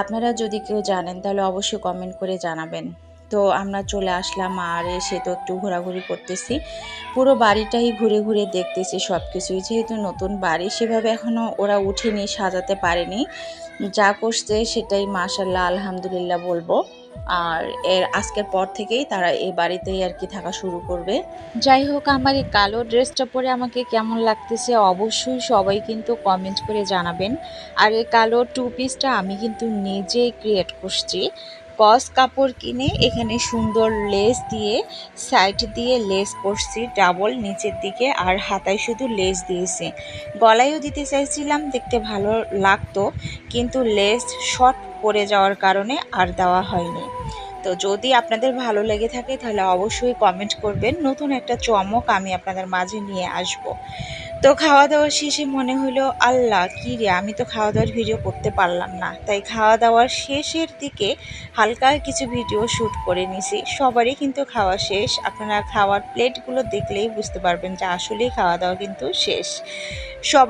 আপনারা যদি কেউ জানেন তাহলে অবশ্যই কমেন্ট করে জানাবেন। তো আমরা চলে আসলাম, আর এসে তো একটু ঘোরাঘুরি করতেছি, পুরো বাড়িটাই ঘুরে ঘুরে দেখতেছি সব কিছুই। যেহেতু নতুন বাড়ি, সেভাবে এখনও ওরা উঠেনি, সাজাতে পারেনি। যা করছে সেটাই মাশাল্লাহ আলহামদুলিল্লাহ বলবো। আর আজকের পর থেকেই তারা এই বাড়িতেই আর কি থাকা শুরু করবে। যাই হোক, আমার এই কালো ড্রেসটা পরে আমাকে কেমন লাগতেছে অবশ্যই সবাই কিন্তু কমেন্ট করে জানাবেন। আর এই কালো টু পিসটা আমি কিন্তু নিজেই ক্রিয়েট করছি। কস কাপড় কিনে এখানে সুন্দর লেস দিয়ে, সাইড দিয়ে লেস করছি ডাবল নিচের দিকে, আর হাতায় শুধু লেস দিয়েছি। গলায়ও দিতে চাইছিলাম, দেখতে ভালো লাগতো, কিন্তু লেস শর্ট পড়ে যাওয়ার কারণে আর দেওয়া হয়নি। তো যদি আপনাদের ভালো লেগে থাকে তাহলে অবশ্যই কমেন্ট করবেন, নতুন একটা চমক আমি আপনাদের মাঝে নিয়ে আসব। তো খাওয়া দাওয়ার শেষে মনে হলো, আল্লাহ কী রে, আমি তো খাওয়া দাওয়ার ভিডিও করতে পারলাম না। তাই খাওয়া দাওয়ার শেষের দিকে হালকা কিছু ভিডিও শ্যুট করে নিছি। সবারই কিন্তু খাওয়া শেষ, আপনারা খাওয়ার প্লেটগুলো দেখলেই বুঝতে পারবেন যে আসলেই খাওয়া দাওয়া কিন্তু শেষ। সব